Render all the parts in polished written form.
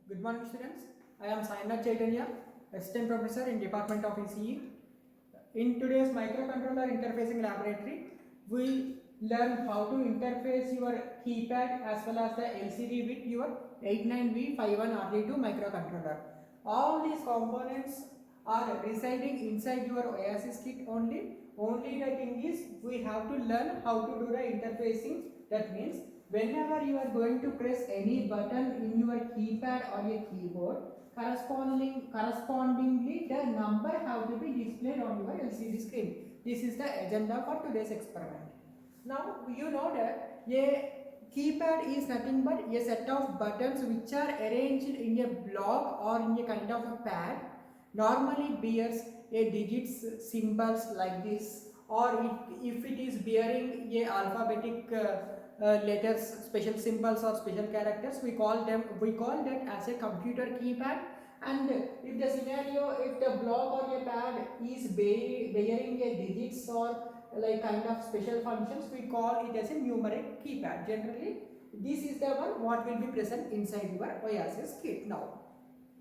Good morning, students. I am Sainath Chaitanya, Assistant Professor in Department of ECE. In today's microcontroller interfacing laboratory, we learn how to interface your keypad as well as the LCD with your 89V51RD2 microcontroller. All these components are residing inside your Oasis kit only. Only the thing is we have to learn how to do the interfacing. That means whenever you are going to press any button in your keypad or a keyboard, correspondingly the number have to be displayed on your LCD screen. This is the agenda for today's experiment. Now you know that a keypad is nothing but a set of buttons which are arranged in a block or in a kind of a pad. Normally bears a digits symbols like this, or if it is bearing a alphabetic letters, special symbols or special characters, we call that as a computer keypad. And if the scenario, if the block or a pad is bearing a digits or like kind of special functions, we call it as a numeric keypad. Generally this is the one what will be present inside your Oasis kit. Now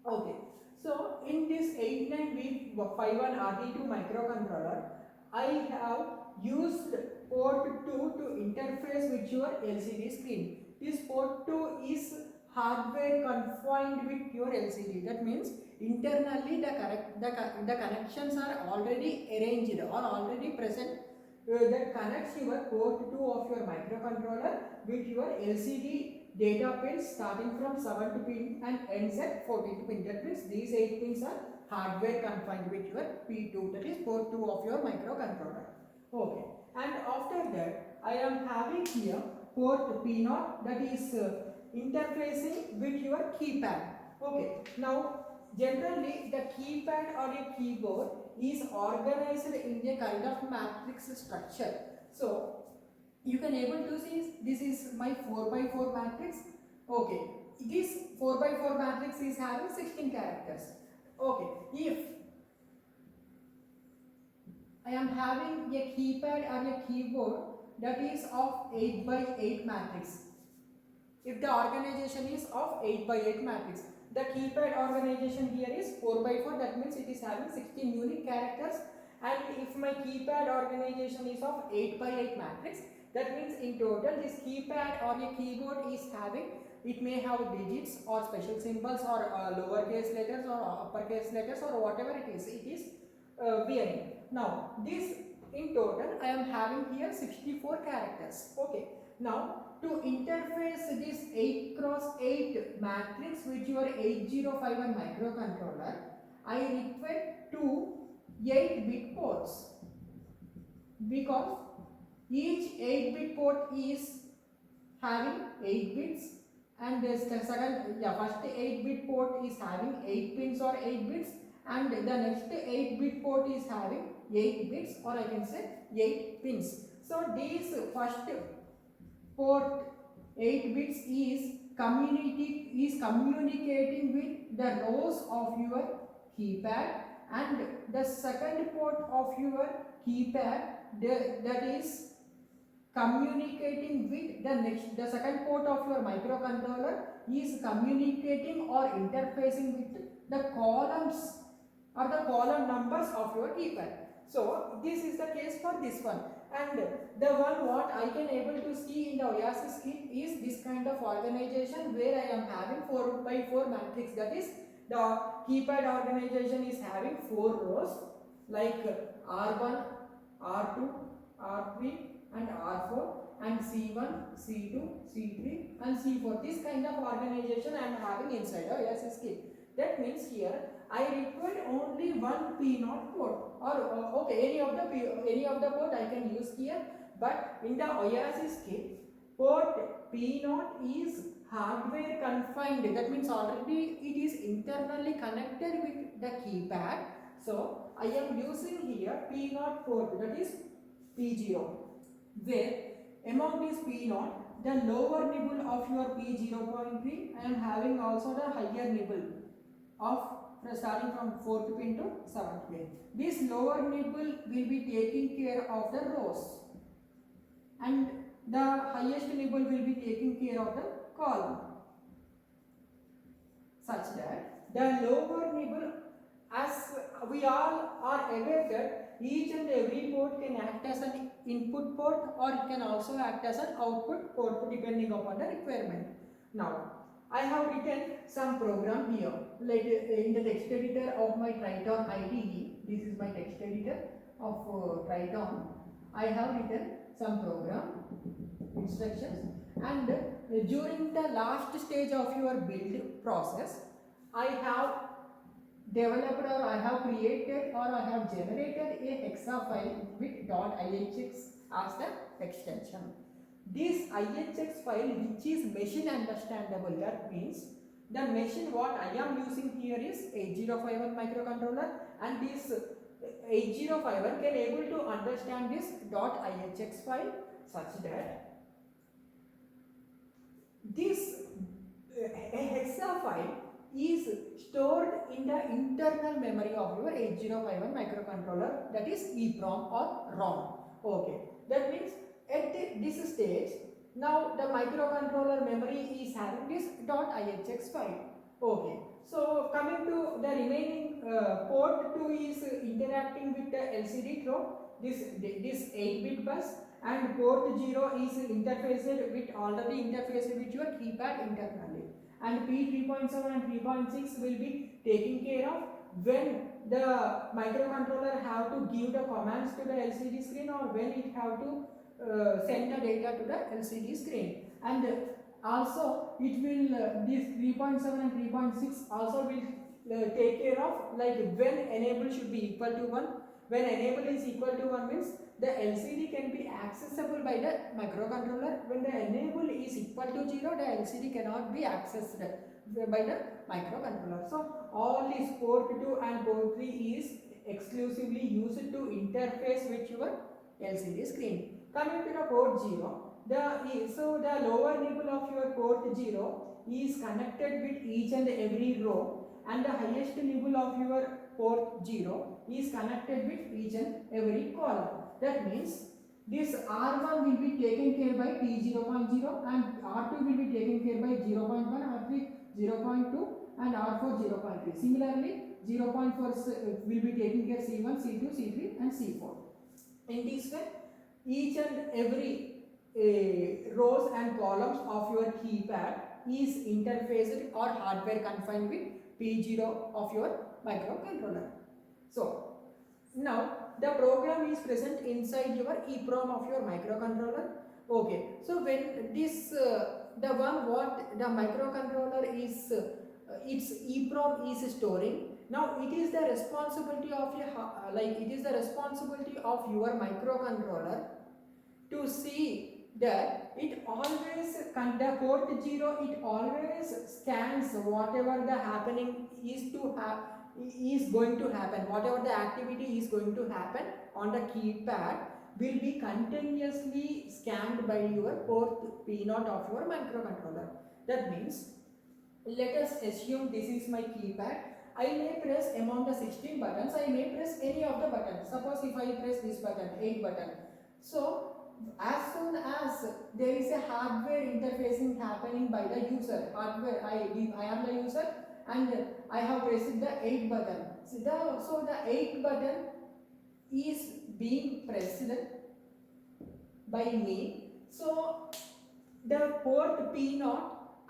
okay, so in this 89V51RD2 microcontroller, I have used port 2 to interface with your LCD screen. This port 2 is hardware confined with your LCD. That means internally the connections are already arranged or already present that connects your port 2 of your microcontroller with your LCD data pins starting from 7th pin and ends at 14th pin. That means these 8 pins are hardware confined with your P2, that is port 2 of your microcontroller. Okay, and after that I am having here port P0 that is interfacing with your keypad. Okay, now generally the keypad or a keyboard is organized in a kind of matrix structure. So you can able to see this is my 4x4 matrix. Okay, this 4x4 matrix is having 16 characters. Okay, if I am having a keypad or a keyboard that is of 8x8 matrix, if the organization is of 8x8 matrix, the keypad organization here is 4x4, that means it is having 16 unique characters. And if my keypad organization is of 8x8 matrix, that means in total this keypad or a keyboard is having, it may have digits or special symbols or lowercase letters or uppercase letters or whatever it is bearing. Now this in total I am having here 64 characters. Okay, now to interface this 8x8 matrix with your 8051 microcontroller, I require two 8-bit ports, because each 8-bit port is having 8 bits, and the first 8-bit port is having 8 pins or 8 bits, and the next 8-bit port is having 8 bits, or I can say 8 pins. So these first port 8 bits is communicating with the rows of your keypad, and the second port of your keypad that is communicating with the second port of your microcontroller is communicating or interfacing with the columns or the column numbers of your keypad. So this is the case for this one, and the one what I can able to see in the Oasis kit is this kind of organization where I am having 4x4 matrix. That is, the keypad organization is having 4 rows like R1, R2, R3 and R4 and C1, C2, C3 and C4. This kind of organization I am having inside the Oasis kit. That means here I require only one P0 port, or okay, any of the port I can use here. But in the Oasis kit, port P0 is hardware confined. That means already it is internally connected with the keypad. So I am using here P0 port, that is P0, where among this P0, the lower nibble of your P0.3, I am having also the higher nibble of starting from 4th pin to 7th pin. This lower nibble will be taking care of the rows, and the highest nibble will be taking care of the column. such that the lower nibble, as we all are aware that each and every port can act as an input port or it can also act as an output port depending upon the requirement. Now, I have written some program here, like in the text editor of my Triton IDE. This is my text editor of Triton. I have written some program instructions, and during the last stage of your build process, I have developed or I have created or I have generated a hexa file with .ihx as the extension. This ihx file, which is machine understandable, that means the machine what I am using here is 8051 microcontroller, and this 8051 can able to understand this .ihx file such that this hexa file is stored in the internal memory of your 8051 microcontroller, that is EEPROM or ROM. Okay, that means at this stage, now the microcontroller memory is having this .ihx file. Okay, so coming to the remaining port 2 is interacting with the LCD through this 8-bit bus, and port 0 is interfaced with already interfaced with your keypad internally, and P3.7 and 3.6 will be taking care of when the microcontroller have to give the commands to the LCD screen or when it have to send the data to the LCD screen. And also it will this 3.7 and 3.6 also will take care of like when enable should be equal to 1. When enable is equal to 1 means the LCD can be accessible by the microcontroller. When the enable is equal to 0, the LCD cannot be accessed by the microcontroller. So all these port 2 and port 3 is exclusively used to interface with your LCD screen. Coming to the port 0, the lower nibble of your port 0 is connected with each and every row, and the highest nibble of your port 0 is connected with each and every column. That means this R1 will be taken care by P0.0 and R2 will be taken care by 0.1, R3 0.2 and R4 0.3. Similarly, 0.4 will be taken care C1, C2, C3 and C4. In this way, each and every rows and columns of your keypad is interfaced or hardware confined with P0 of your microcontroller. So now the program is present inside your EEPROM of your microcontroller. Okay, so when this the one what the microcontroller is its EEPROM is storing, now it is the responsibility of your microcontroller to see that it always the port 0 it always scans whatever the happening is going to happen, whatever the activity is going to happen on the keypad will be continuously scanned by your port P0 of your microcontroller. That means, let us assume this is my keypad. I may press among the 16 buttons, I may press any of the buttons. Suppose if I press this button, 8 button. So as soon as there is a hardware interfacing happening by the user, I am the user and I have pressed the 8 button. So the 8 button is being pressed by me. So the port P0,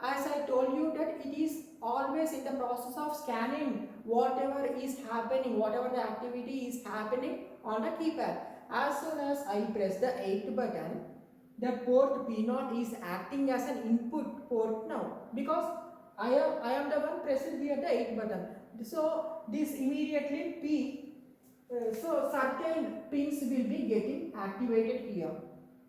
as I told you that it is always in the process of scanning whatever is happening, whatever the activity is happening on the keypad. As soon as I press the 8 button, the port P0 is acting as an input port now, because I am the one pressing here the 8 button. So this immediately so certain pins will be getting activated here.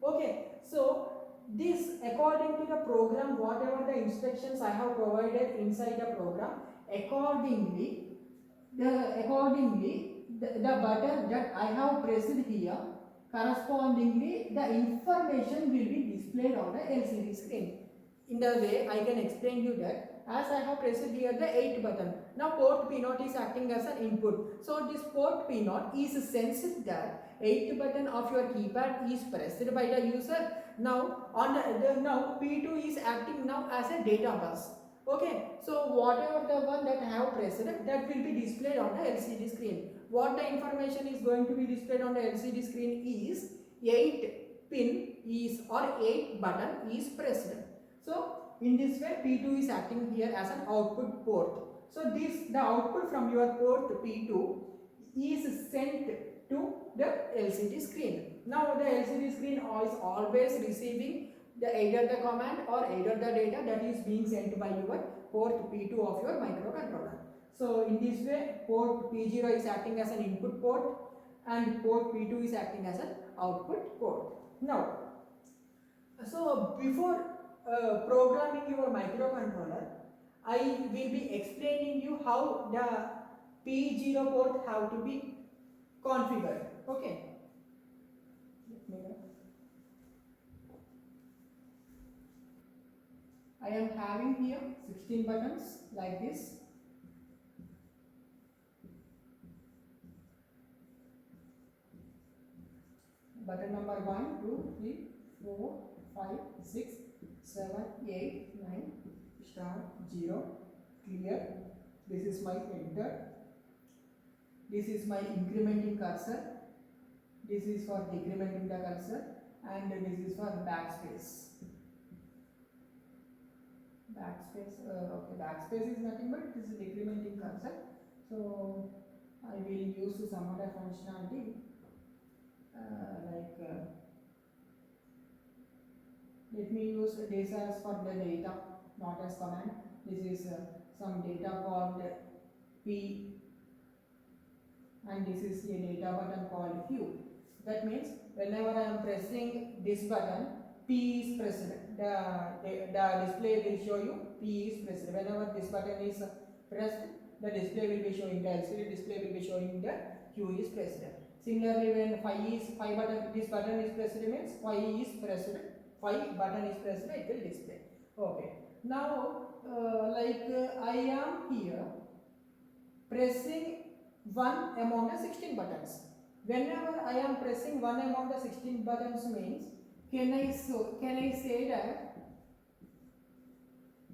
Okay, so this according to the program, whatever the instructions I have provided inside the program, accordingly the button that I have pressed here, correspondingly the information will be displayed on the LCD screen. In the way I can explain you that as I have pressed here the 8 button, now port P0 is acting as an input. So this port P0 is sensed that 8 button of your keypad is pressed by the user. Now on now P2 is acting now as a data bus. Okay, so whatever the one that I have pressed, that will be displayed on the LCD screen. What the information is going to be displayed on the LCD screen is 8 pin is or 8 button is pressed. So in this way P2 is acting here as an output port. So the output from your port P2 is sent to the LCD screen. Now the LCD screen is always receiving either the command or either the data that is being sent by your port P2 of your microcontroller. So in this way port P0 is acting as an input port and port P2 is acting as an output port. Now, so before programming your microcontroller, I will be explaining you how the P0 port have to be configured. Okay. I am having here 16 buttons like this. Button number 1, 2, 3, 4, 5, 6, 7, 8, 9, start, 0, clear. This is my enter. This is my incrementing cursor. This is for decrementing the cursor and this is for backspace. Okay, backspace is nothing but this is decrementing cursor. So I will use some other functionality let me use this as for the data, not as command. This is some data called P and this is a data button called Q. That means whenever I am pressing this button, P is pressed. The display will show you P is pressed. Whenever this button is pressed, the display will be showing, the LCD display will be showing the Q is pressed. Similarly, when this button is pressed means 5 is pressed, 5 button is pressed, it will display. Okay. Now, I am here pressing one among the 16 buttons. Whenever I am pressing one among the 16 buttons means, can I say that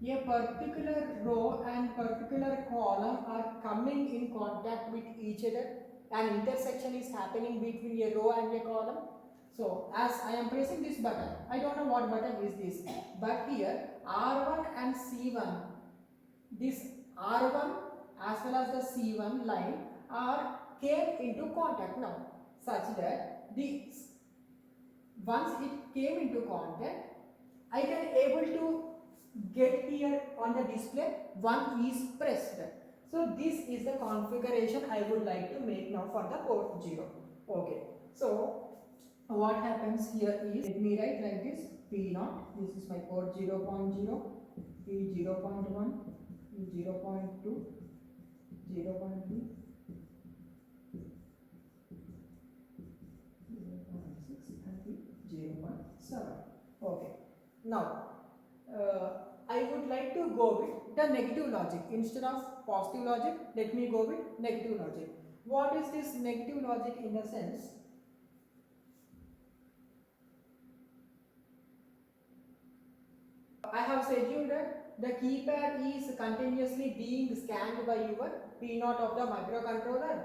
a particular row and particular column are coming in contact with each other? An intersection is happening between a row and a column. So as I am pressing this button, I don't know what button is this, but here R1 and C1, this R1 as well as the C1 line came into contact now, such that once it came into contact, I can able to get here on the display one is pressed. So this is the configuration I would like to make now for the port 0. Okay. So what happens here is, let me write like this, P0, this is my port 0.0, P 0.1, P 0.2, 0.3, 0.6 and P 0.7. Okay. Now, I would like to go with the negative logic. Instead of positive logic, let me go with negative logic. What is this negative logic in the sense? I have said you that the keypad is continuously being scanned by your P0 of the microcontroller.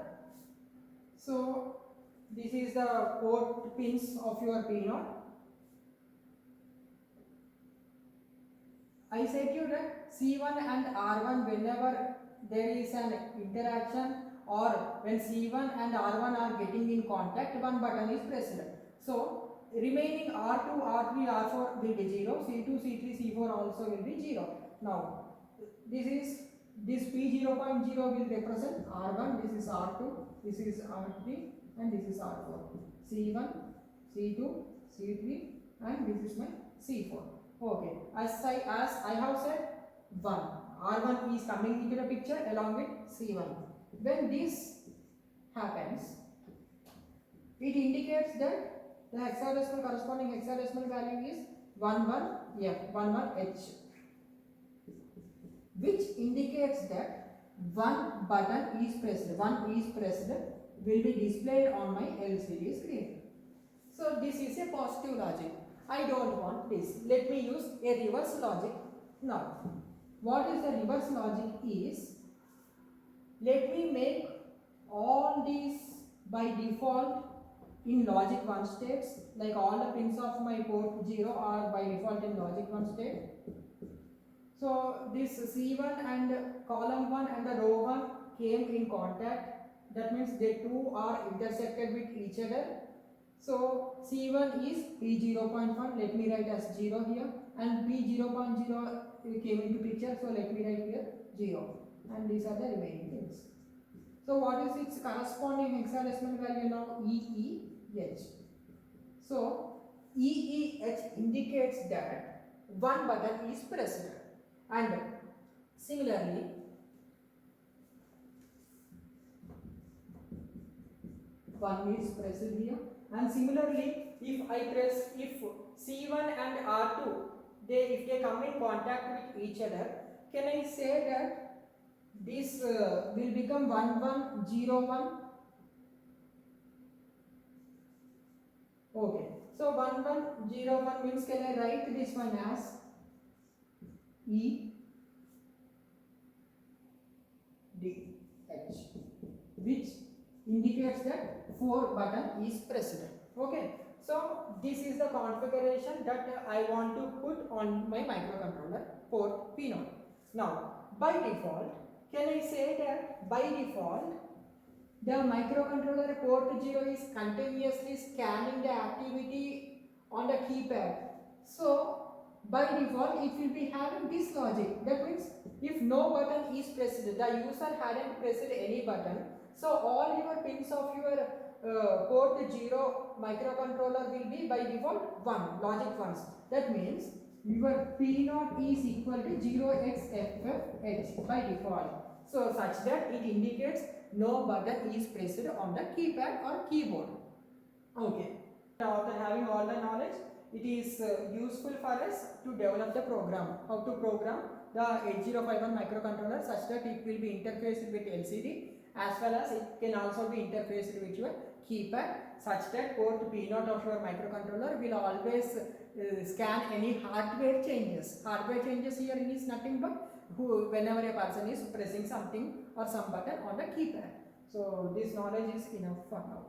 So this is the port pins of your P0. I said you that C1 and R1, whenever there is an interaction or when C1 and R1 are getting in contact, one button is pressed. So remaining R2, R3, R4 will be 0, C2, C3, C4 also will be 0. Now this P0.0 will represent R1, this is R2, this is R3 and this is R4. C1, C2, C3 and this is my C4. Okay, as I have said 1, R1 is coming into the picture along with C1. When this happens, it indicates that the hexadecimal corresponding hexadecimal value is 11F, 11H, which indicates that one button is pressed, will be displayed on my LCD screen. So this is a positive logic. I don't want this. Let me use a reverse logic now. what is the reverse logic is, let me make all these by default in logic 1 states, like all the pins of my port 0 are by default in logic 1 state. So this C1 and column 1 and the row 1 came in contact. That means they two are intersected with each other. So C1 is P0.1, let me write as 0 here, and P0.0 came into picture, so let me write here 0, and these are the remaining things. So what is its corresponding hexadecimal value now? EEH. So EEH indicates that one button is pressed, and similarly one is pressed here, and similarly if I press, if C1 and R2 if they come in contact with each other, can I say that this will become 1101? Okay, so 1101 means, can I write this one as E D H, which indicates that 4 button is pressed. Okay, so this is the configuration that I want to put on my microcontroller port P0. Now by default, can I say that by default the microcontroller port 0 is continuously scanning the activity on the keypad? So by default it will be having this logic. That means if no button is pressed, the user hadn't pressed any button, so all your pins of your port 0 microcontroller will be by default 1, logic 1s. That means your P0 is equal to 0xFFH by default. So such that it indicates no button is pressed on the keypad or keyboard. Okay. After having all the knowledge, it is useful for us to develop the program. How to program the 8051 microcontroller such that it will be interfaced with LCD, as well as it can also be interfaced with your keypad, such that port P0 of your microcontroller will always scan any hardware changes. Hardware changes here is nothing but whenever a person is pressing something or some button on the keypad. So this knowledge is enough for now.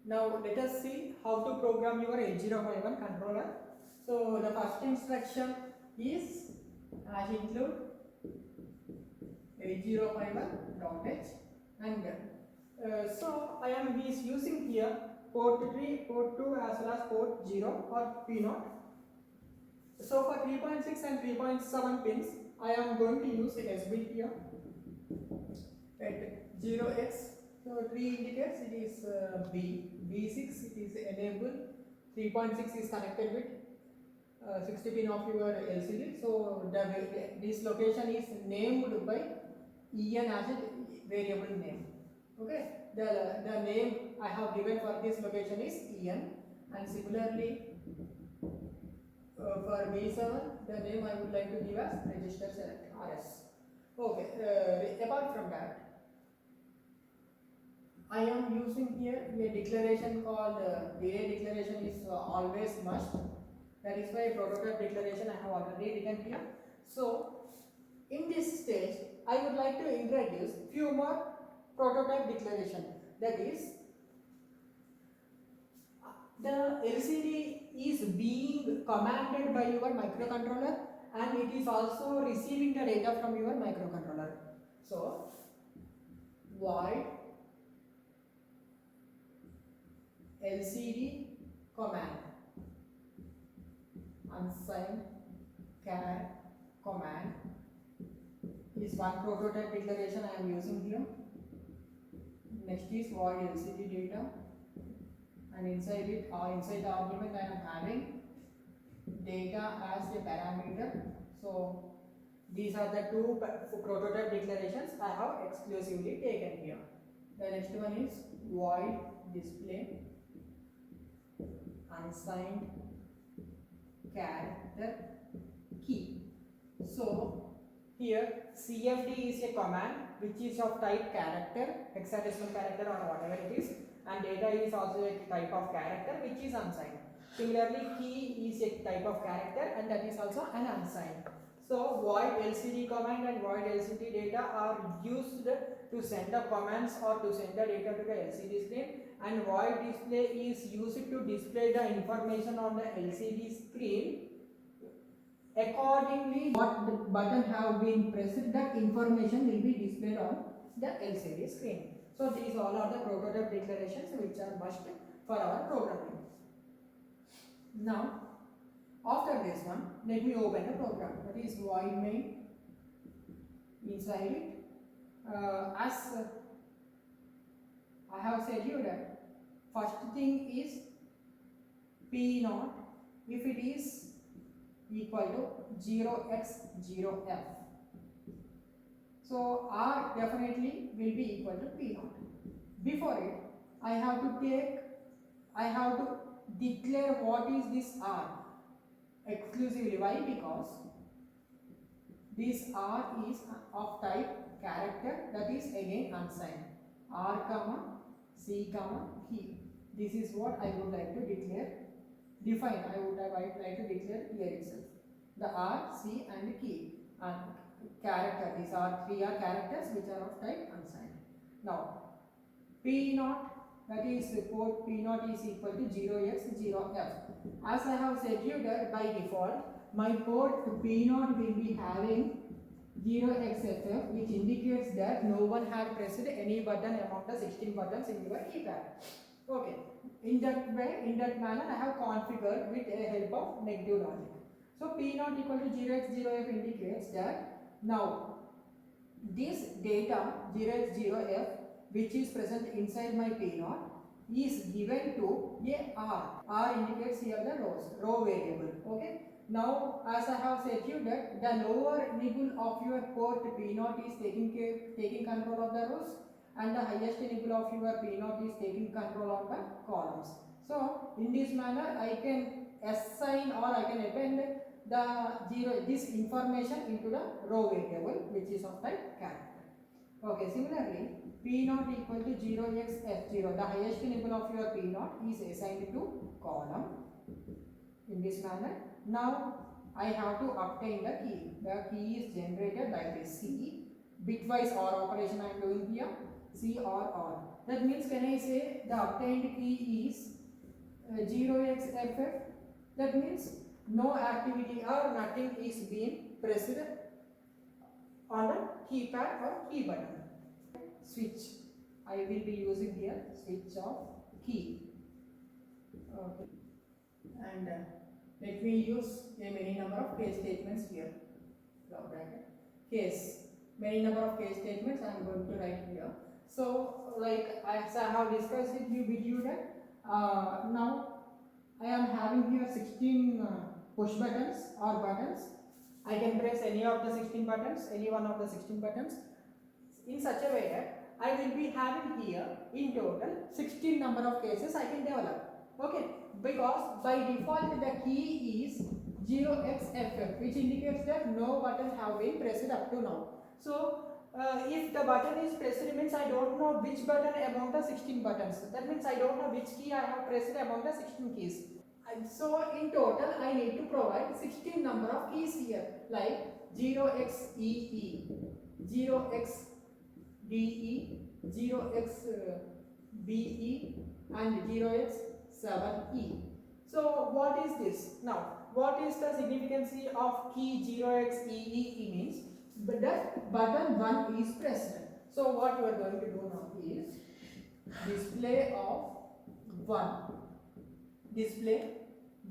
Now let us see how to program your 8051 controller. So the first instruction is hash include 8051.h, and so I am using here port 3, port 2 as well as port 0 or P0. So for 3.6 and 3.7 pins, I am going to use a S bit here at 0x. So 3 indicates it is B, B6 it is enable, 3.6 is connected with 60 pin of your LCD. So this location is named by EN as a variable name. Okay, the name I have given for this location is EN, and similarly for B7 the name I would like to give as register select RS. Okay, apart from that, I am using here a declaration called delay declaration is always must. That is why prototype declaration I have already written here. So in this stage I would like to introduce few more prototype declaration. That is, the LCD is being commanded by your microcontroller, and it is also receiving the data from your microcontroller. So void LCD command unsigned char command is one prototype declaration I am using here. Next is void LCD data, and inside it or inside the argument I am having data as a parameter. So these are the two prototype declarations I have exclusively taken here. The next one is void display unsigned character key. So here CFD is a command which is of type character, hexadecimal character or whatever it is, and data is also a type of character which is unsigned. Similarly, key is a type of character and that is also an unsigned. So void LCD command and void LCD data are used to send the commands or to send the data to the LCD screen, and void display is used to display the information on the LCD screen. Accordingly, what the button have been pressed, that information will be displayed on the LCD screen. So these all are the prototype declarations which are must for our programming. Now, after this one, let me open the program. That is void main. Inside it, as I have said you that first thing is P naught if it is equal to 0x0f. So R definitely will be equal to P naught. Before it, I have to declare what is this R exclusively. Why? Because this R is of type character, that is again unsigned. R comma C comma key. This is what I would like to define. I would like to declare here itself. The R, C and key and character. These are three are characters which are of type unsigned. Now P naught, that is port P naught is equal to 0x0f. As I have said you that by default my port P naught will be having 0xff, which indicates that no one had pressed any button among the 16 buttons in your keypad. Okay, in that way, in that manner I have configured with the help of negative logic. So P naught equal to 0x0f indicates that now this data 0x0f which is present inside my P naught is given to a R. R indicates here the row variable. Okay. Now, as I have said you that the lower nibble of your port P naught is taking control of the rows, and the highest nibble of your P naught is taking control of the columns. So, in this manner, I can assign or I can append this information into the row variable which is of type character. Okay, similarly, P naught equal to 0x f0, the highest nibble of your P naught is assigned to column in this manner. Now, I have to obtain the key. The key is generated like this C, bitwise OR operation I am doing here, C or. That means, can I say the obtained key is 0xff? That means no activity or nothing is being pressed on the keypad or key button. Switch. I will be using here switch of key. Okay. And let me use a many number of case statements here. Case. Many number of case statements I am going to write here. So, like as I have discussed with you that now I am having here 16 push buttons or buttons. I can press any of the 16 buttons, any one of the 16 buttons in such a way that I will be having here in total 16 number of cases I can develop. Okay, because by default the key is 0xff, which indicates that no button have been pressed up to now. So if the button is pressed, means I don't know which button among the 16 buttons. That means I don't know which key I have pressed among the 16 keys. And so in total I need to provide 16 number of keys here, like 0xEE, 0xDE, 0xBE and 0x7E. So what is this? Now, what is the significance of key 0xEE means? But that button 1 is pressed. So what you are going to do now is display of 1. Display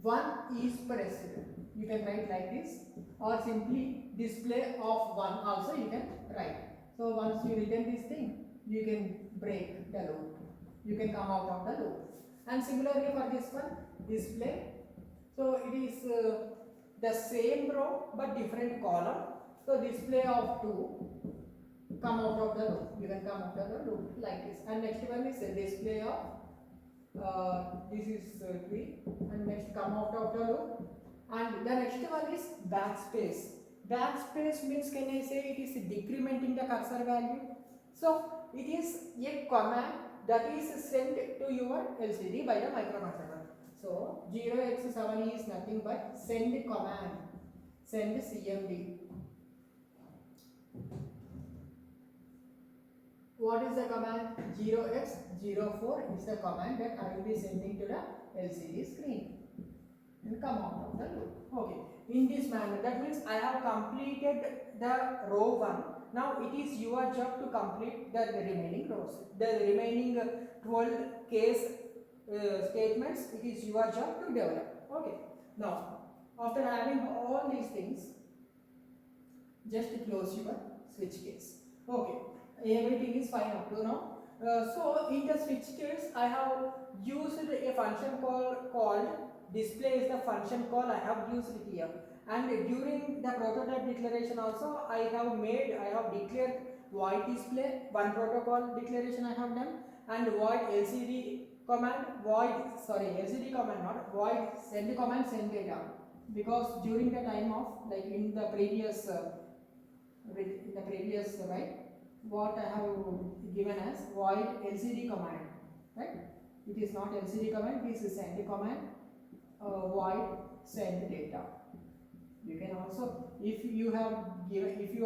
1 is pressed. You can write like this, or simply display of 1 also you can write. So once you written this thing, you can break the loop. You can come out of the loop. And similarly for this one, display. So it is the same row but different column. So display of 2, come out of the loop. You can come out of the loop like this. And next one is a display of this is 3, and next come out of the loop. And the next one is backspace. Backspace means, can I say, it is decrementing the cursor value. So it is a command that is sent to your LCD by the microcontroller. So 0x7 is nothing but send command, send CMD. What is the command? 0x04 is the command that I will be sending to the LCD screen and come out of the loop. Okay, in this manner, that means I have completed the row 1. Now it is your job to complete the remaining rows. The remaining 12 case statements, it is your job to develop. Okay, now after having all these things, just close your switch case. Okay, everything is fine up to now. So in the switch case, I have used a function called display is the function call I have used here, and during the prototype declaration also I have declared void display, one protocol declaration I have done, and void LCD command, LCD command, not void send command, send data, because during the time of like in the previous right, what I have given as void LCD command, right? It is not LCD command, it is send command, void send data. You can also, if you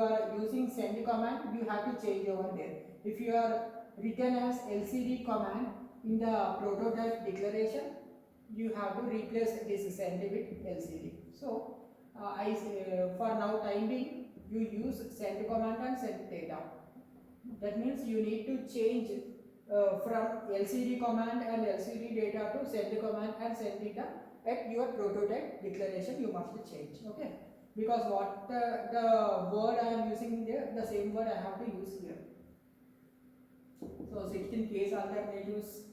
are using send command, you have to change over there. If you are written as LCD command in the prototype declaration, you have to replace this send with LCD. So for now time being, you use send command and send data. That means you need to change from LCD command and LCD data to send command and send data. At your prototype declaration you must change, okay, because what the word I am using there, the same word I have to use here. So 16 case alternatives,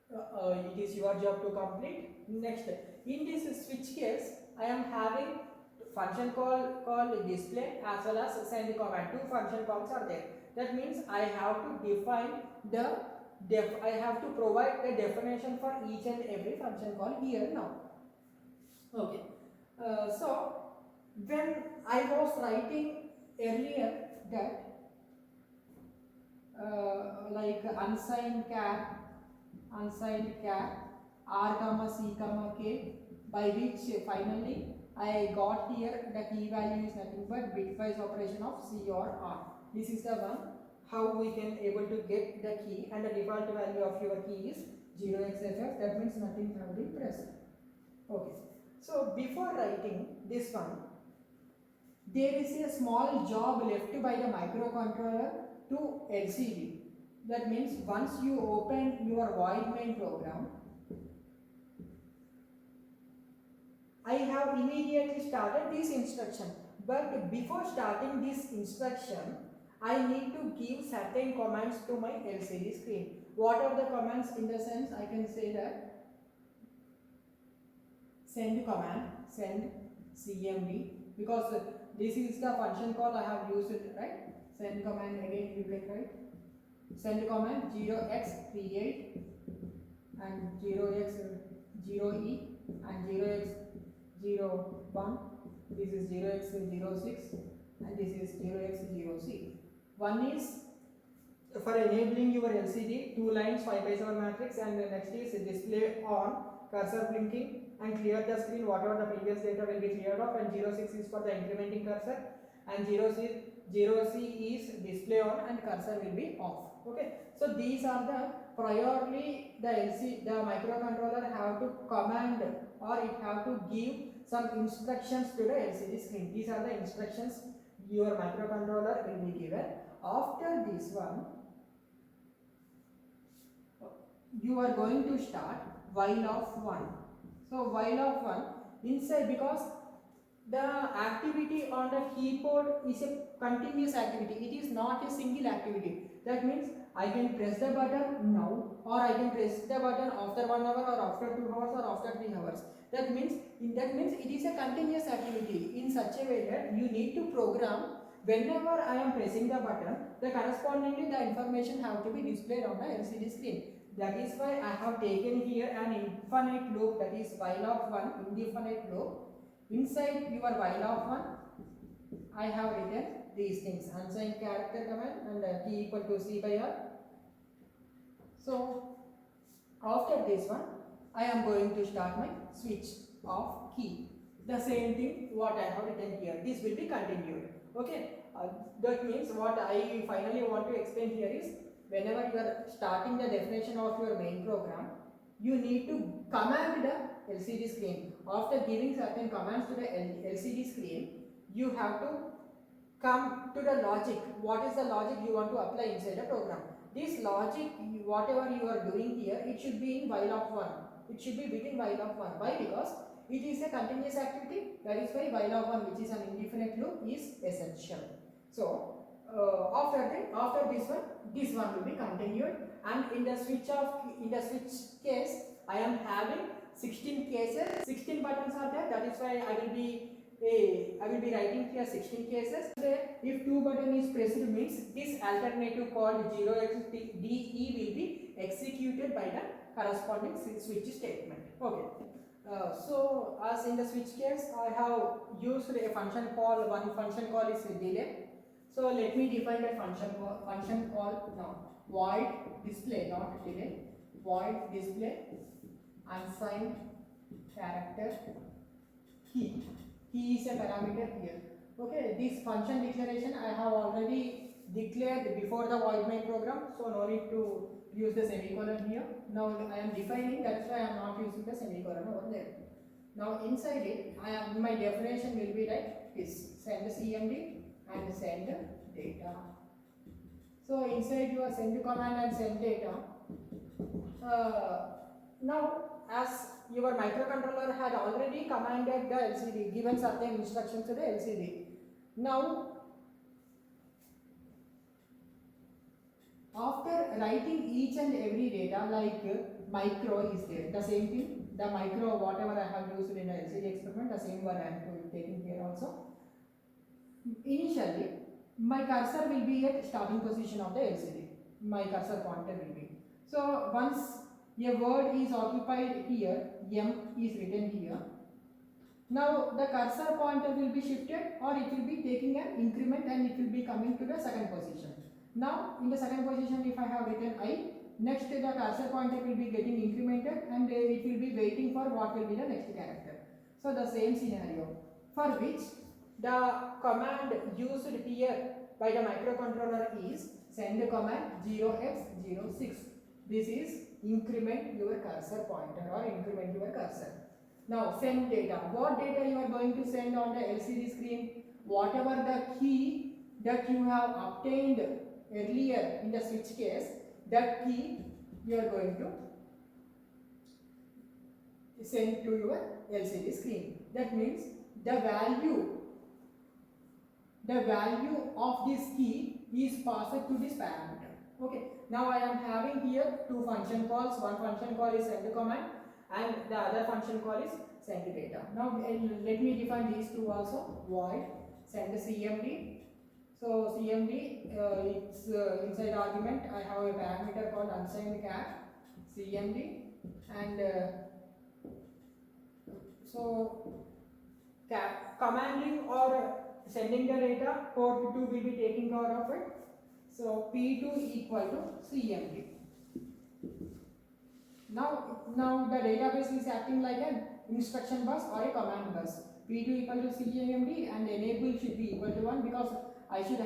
it is your job to complete. Next, in this switch case, I am having function called display as well as send command. Two function calls are there. That means I have to define I have to provide the definition for each and every function call here now. Okay. So when I was writing earlier that like unsigned char r comma c comma k, by which finally I got here the key value is nothing but bitwise operation of c or r. This is the one how we can able to get the key, and the default value of your key is 0xff. That means nothing have been pressed. Okay. So before writing this one, there is a small job left by the microcontroller to LCD. That means once you open your void main program, I have immediately started this instruction. But before starting this instruction, I need to give certain commands to my LCD screen. What are the commands? In the sense, I can say that send command, send CMD, because this is the function call I have used, right? Send command, again you can write send command 0x38 and 0x0e and 0x01. This is 0x06 and this is 0x0c. One is for enabling your LCD, 2 lines 5x7 matrix, and the next is display on, cursor blinking, and clear the screen, whatever the previous data will be cleared off, and 06 is for the incrementing cursor, and 0c is display on and cursor will be off. Okay, so these are the priorly the microcontroller have to command, or it have to give some instructions to the LCD screen. These are the instructions your microcontroller will be given. After this one, you are going to start while of 1. So while of 1 inside, because the activity on the keyboard is a continuous activity, it is not a single activity. That means I can press the button now, or I can press the button after 1 hour, or after 2 hours, or after 3 hours. That means it is a continuous activity in such a way that you need to program. Whenever I am pressing the button, the correspondingly the information have to be displayed on the LCD screen. That is why I have taken here an infinite loop, that is while of 1, indefinite loop. Inside your while of 1, I have written these things: unsigned character command and key equal to c by r. So after this one, I am going to start my switch of key. The same thing what I have written here. This will be continued. Okay. That means what I finally want to explain here is whenever you are starting the definition of your main program, you need to command the LCD screen. After giving certain commands to the LCD screen, you have to come to the logic. What is the logic you want to apply inside the program? This logic, whatever you are doing here, it should be in while of 1. It should be within while of 1. Why? Because it is a continuous activity. That is why while of 1, which is an indefinite loop, is essential. So after this one will be continued, and in the switch case, I am having 16 cases. 16 buttons are there. That is why I will be writing here 16 cases. If 2 button is pressed, means this alternative called 0xDE will be executed by the corresponding switch statement. Okay. So as in the switch case, I have used a function call. One function call is delay. So let me define that function call now. Void display, not delay. Void display unsigned character key. Key is a parameter here. Okay, this function declaration I have already declared before the void main program, so no need to use the semicolon here. Now I am defining, that's why I am not using the semicolon over there. Now inside it, my definition will be like this: send CMD and send data. So inside your send command and send data. Now as your microcontroller had already commanded the LCD, given certain instructions to the LCD. Now after writing each and every data, like micro is there, the same thing, the micro whatever I have used in the LCD experiment, the same one I am taking here also. Initially, my cursor will be at starting position of the LCD. My cursor pointer will be. So once a word is occupied here, M is written here. Now the cursor pointer will be shifted, or it will be taking an increment and it will be coming to the second position. Now in the second position, if I have written I, next the cursor pointer will be getting incremented and it will be waiting for what will be the next character. So the same scenario, for which the command used here by the microcontroller is send command 0x06. This is increment your cursor pointer or increment your cursor. Now send data. What data you are going to send on the LCD screen? Whatever the key that you have obtained earlier in the switch case, that key you are going to send to your LCD screen. That means the value of this key is passed to this parameter. Okay. Now I am having here 2 function calls. One function call is send command and the other function call is send data. Now let me define these two also. Void send CMD. So CMD, it's inside argument I have a parameter called unsigned char CMD, and so commanding or sending the data, port 2 will be taking care of it. So P2 equal to CMD. Now the database is acting like an instruction bus or a command bus. P2 equal to CMD and enable should be equal to 1, because I should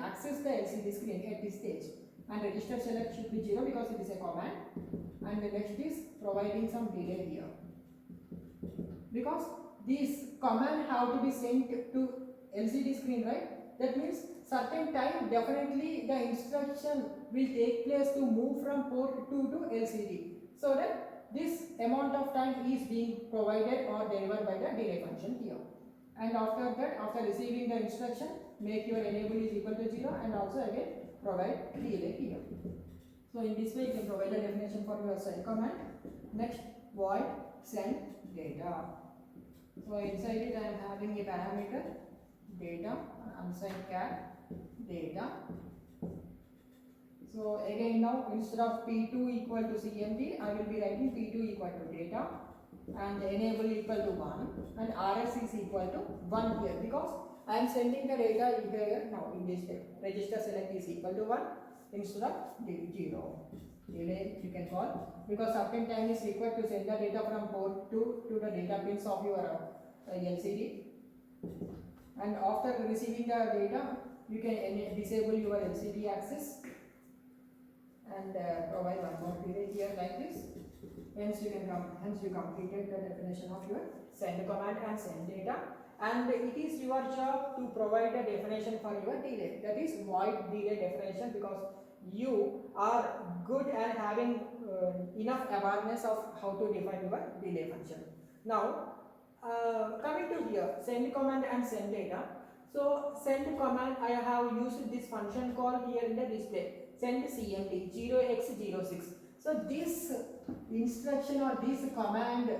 access the LCD screen at this stage, and register select should be 0 because it is a command, and the next is providing some delay here, because this command have to be sent to LCD screen, right? That means certain time definitely the instruction will take place to move from port 2 to LCD, so that this amount of time is being provided or delivered by the delay function here. And after that, after receiving the instruction, make your enable is equal to 0 and also again provide delay here. So in this way you can provide the definition for your send command. Next, void send data. So inside it I am having a parameter data, unsigned char data. So again now instead of P2 equal to CMD, I will be writing P2 equal to data and enable equal to 1 and RS is equal to 1 here, because I am sending the data here now in this step. Register select is equal to 1 instead of 0. delay you can call, because certain time is required to send the data from port 2 to the data pins of your LCD, and after receiving the data you can disable your LCD access and provide one more delay here like this. Hence you completed the definition of your send command and send data, and it is your job to provide a definition for your delay, that is void delay definition, because you are good at having enough awareness of how to define your delay function. Now coming to here, send command and send data. So send command, I have used this function call here in the display, send CMD 0x06. So this instruction or this command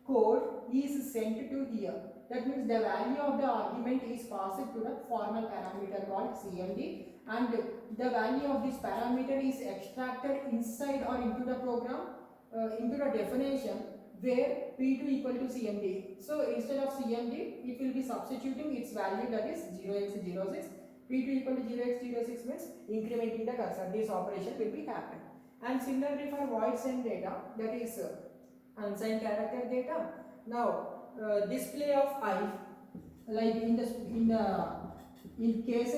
code is sent to here. That means the value of the argument is passed to the formal parameter called CMD, and the value of this parameter is extracted inside or into the program, into the definition where P2 equal to CMD. So instead of CMD, it will be substituting its value, that is 0x06. P2 equal to 0x06 means incrementing the cursor. This operation will be happened. And similarly for void send data, that is unsigned character data. Now display of I, like in the case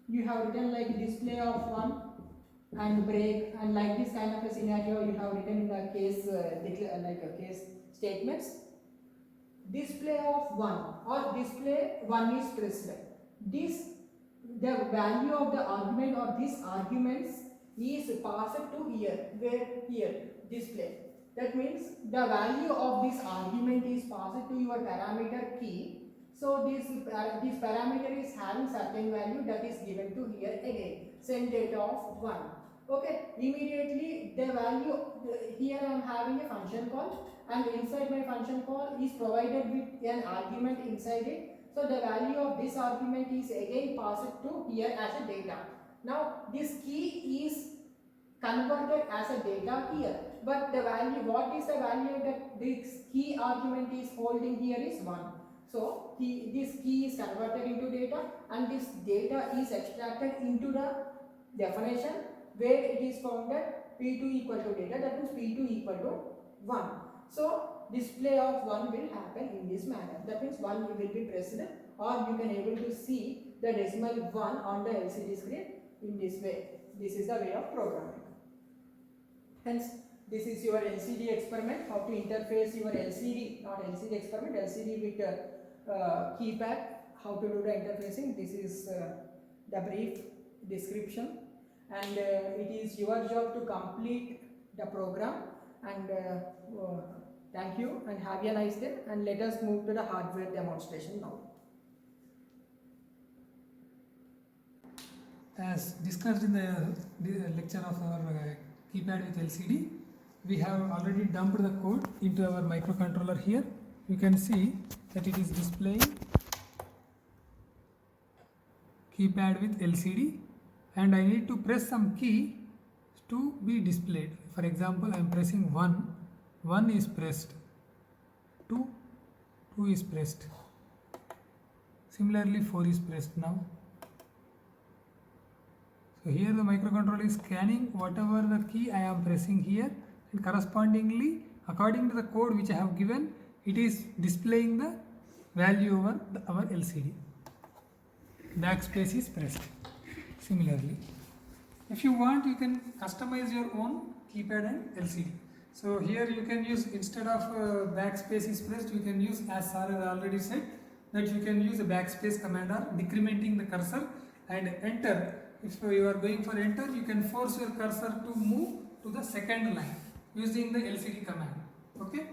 you have written like display of 1 and break, and like this kind of a scenario you have written in the case case statements. Display of 1 or display 1 is pressed. The value of the argument or these arguments is passed to here, where here display. That means the value of this argument is passed to your parameter key. So this parameter is having certain value that is given to here again, send data of 1. Okay, immediately the value here I am having a function call, and inside my function call is provided with an argument inside it. So the value of this argument is again passed to here as a data. Now this key is converted as a data here, but the value, what is the value that this key argument is holding here is 1. So this key is converted into data, and this data is extracted into the definition where it is found that P2 equal to data, that means P2 equal to 1. So display of 1 will happen in this manner. That means 1 will be pressed, or you can able to see the decimal 1 on the LCD screen in this way. This is the way of programming. Hence, this is your LCD experiment, how to interface your LCD, not LCD experiment, LCD with keypad, how to do the interfacing. This is the brief description, and it is your job to complete the program. And thank you and have a nice day, and let us move to the hardware demonstration now. As discussed in the lecture of our keypad with LCD, we have already dumped the code into our microcontroller here. You can see that it is displaying keypad with LCD, and I need to press some key to be displayed. For example, I am pressing 1, 1 is pressed, 2, 2 is pressed. Similarly 4 is pressed now. So here the microcontroller is scanning whatever the key I am pressing here, and correspondingly according to the code which I have given, it is displaying the value over our LCD. Backspace is pressed. Similarly, if you want, you can customize your own keypad and LCD. So here you can use, instead of backspace is pressed, you can use, as Sir has already said, that you can use a backspace command or decrementing the cursor and enter. If you are going for enter, you can force your cursor to move to the second line using the LCD command. Okay.